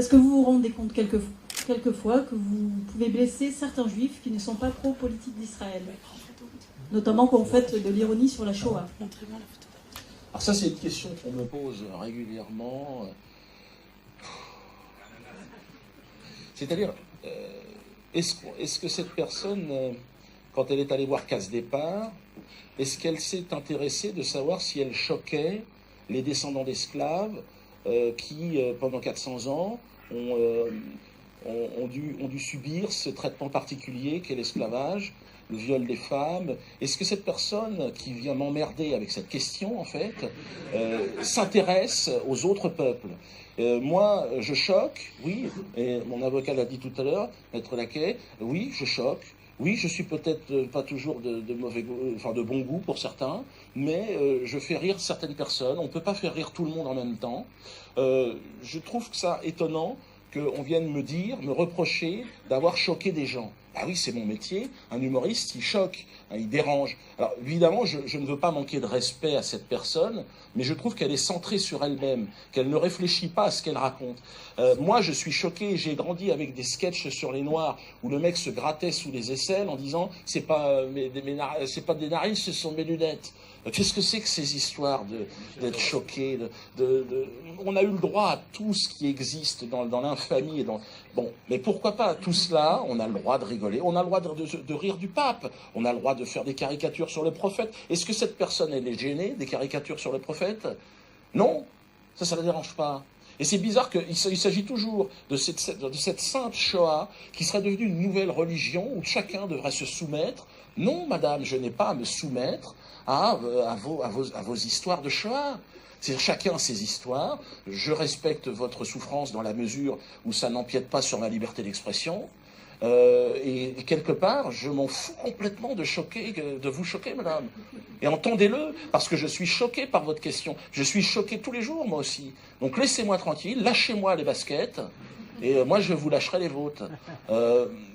Est-ce que vous vous rendez compte quelquefois que vous pouvez blesser certains juifs qui ne sont pas pro-politique d'Israël, notamment quand vous faites de l'ironie sur la Shoah? Alors ça, c'est une question qu'on me pose régulièrement. C'est-à-dire, est-ce que cette personne, quand elle est allée voir Casse Départ, est-ce qu'elle s'est intéressée de savoir si elle choquait les descendants d'esclaves qui, pendant 400 ans, ont dû subir ce traitement particulier qu'est l'esclavage, le viol des femmes? Est-ce que cette personne qui vient m'emmerder avec cette question, en fait, s'intéresse aux autres peuples? Moi, je choque, oui, et mon avocat l'a dit tout à l'heure, Maître Laquet, oui, je choque. Oui, je suis peut-être pas toujours de mauvais goût, enfin de bon goût pour certains, mais je fais rire certaines personnes. On ne peut pas faire rire tout le monde en même temps. Je trouve que ça étonnant qu'on vienne me reprocher d'avoir choqué des gens. Ah oui, c'est mon métier. Un humoriste, il choque, hein, il dérange. Alors évidemment, je ne veux pas manquer de respect à cette personne, mais je trouve qu'elle est centrée sur elle-même, qu'elle ne réfléchit pas à ce qu'elle raconte. Moi, je suis choqué. J'ai grandi avec des sketchs sur les Noirs où le mec se grattait sous les aisselles en disant c'est pas c'est pas des narines, ce sont mes lunettes. Qu'est-ce que c'est que ces histoires d'être choqué On a eu le droit à tout ce qui existe dans l'infamie. Bon, mais pourquoi pas? Tout cela, on a le droit de rigoler, on a le droit de rire du pape, on a le droit de faire des caricatures sur le prophète. Est-ce que cette personne, elle est gênée des caricatures sur le prophète? Non, ça ne la dérange pas. Et c'est bizarre qu'il s'agit toujours de cette sainte Shoah qui serait devenue une nouvelle religion où chacun devrait se soumettre. Non, madame, je n'ai pas à me soumettre à vos histoires de Shoah. C'est chacun ses histoires. Je respecte votre souffrance dans la mesure où ça n'empiète pas sur ma liberté d'expression. Et quelque part, je m'en fous complètement de vous choquer, madame. Et entendez-le, parce que je suis choqué par votre question. Je suis choqué tous les jours, moi aussi. Donc laissez-moi tranquille, lâchez-moi les baskets, et moi je vous lâcherai les vôtres.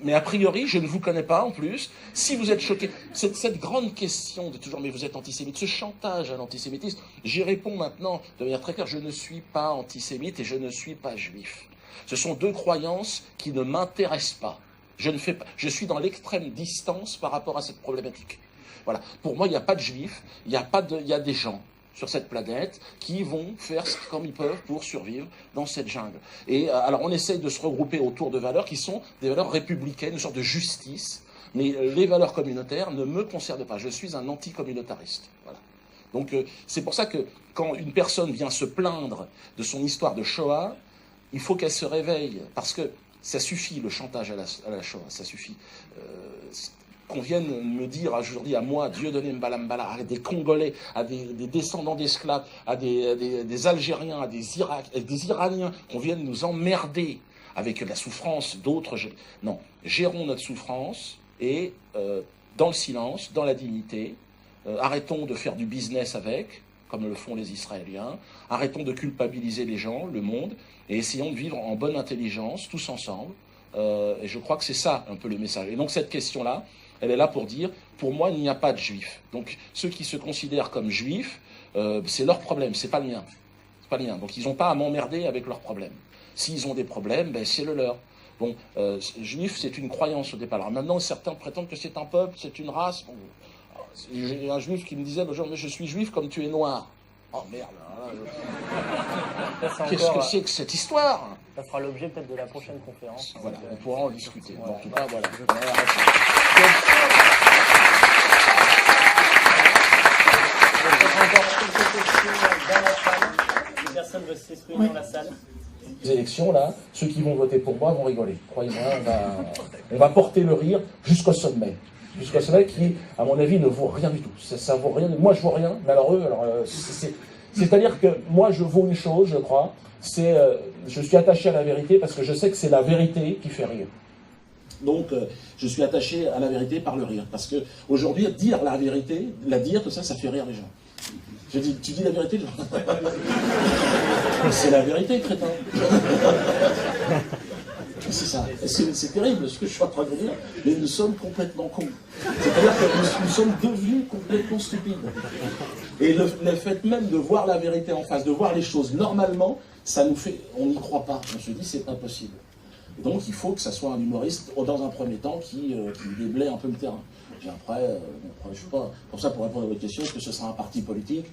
Mais a priori, je ne vous connais pas en plus. Si vous êtes choqué, cette grande question de toujours, mais vous êtes antisémite, ce chantage à l'antisémitisme, j'y réponds maintenant de manière très claire, je ne suis pas antisémite et je ne suis pas juif. Ce sont deux croyances qui ne m'intéressent pas. Je suis dans l'extrême distance par rapport à cette problématique. Voilà. Pour moi, il n'y a pas de juifs, il y a des gens sur cette planète qui vont faire comme ils peuvent pour survivre dans cette jungle. Et alors, on essaye de se regrouper autour de valeurs qui sont des valeurs républicaines, une sorte de justice, mais les valeurs communautaires ne me concernent pas. Je suis un anticommunautariste. Voilà. Donc, c'est pour ça que quand une personne vient se plaindre de son histoire de Shoah, il faut qu'elle se réveille, parce que ça suffit, le chantage à la Shoah, ça suffit. Qu'on vienne me dire aujourd'hui à moi, Dieudonné Mbalambala, à des Congolais, à des descendants d'esclaves, à des Algériens, à des Iraniens, qu'on vienne nous emmerder avec la souffrance d'autres. Non, gérons notre souffrance et dans le silence, dans la dignité, arrêtons de faire du business avec, comme le font les Israéliens, arrêtons de culpabiliser les gens, le monde, et essayons de vivre en bonne intelligence, tous ensemble. Et je crois que c'est ça un peu le message. Et donc cette question-là, elle est là pour dire, pour moi, il n'y a pas de juifs. Donc ceux qui se considèrent comme juifs, c'est leur problème, c'est pas le mien. C'est pas le mien. Donc ils n'ont pas à m'emmerder avec leurs problèmes. S'ils ont des problèmes, ben, c'est le leur. Bon, juif, c'est une croyance au départ. Alors maintenant, certains prétendent que c'est un peuple, c'est une race. Bon, j'ai un juif qui me disait, bonjour, mais je suis juif comme tu es noir. Oh merde, qu'est-ce que c'est que cette histoire? Ça fera l'objet peut-être de la prochaine conférence. Voilà, on pourra en discuter. Voilà. En tout cas, voilà. Si personne veut s'exprimer dans la salle. Les élections, là, ceux qui vont voter pour moi vont rigoler. Croyez-moi, on va porter le rire jusqu'au sommet. Jusqu'au sommet qui, à mon avis, ne vaut rien du tout. Ça vaut rien. Moi, je vaux rien, mais alors eux, c'est-à-dire que moi, je vaux une chose, je crois, c'est je suis attaché à la vérité parce que je sais que c'est la vérité qui fait rire. Donc, je suis attaché à la vérité par le rire. Parce que aujourd'hui, dire la vérité, la dire, tout ça, ça fait rire les gens. Je dis, tu dis la vérité? C'est la vérité, crétin. C'est ça. C'est terrible ce que je suis en train de dire, mais nous sommes complètement cons. C'est-à-dire que nous sommes devenus complètement stupides. Et le fait même de voir la vérité en face, de voir les choses normalement, ça nous fait, on n'y croit pas. On se dit c'est impossible. Et donc il faut que ça soit un humoriste, dans un premier temps, qui déblaye un peu le terrain. Puis après, je sais pas, pour ça, pour répondre à votre question, est-ce que ce sera un parti politique?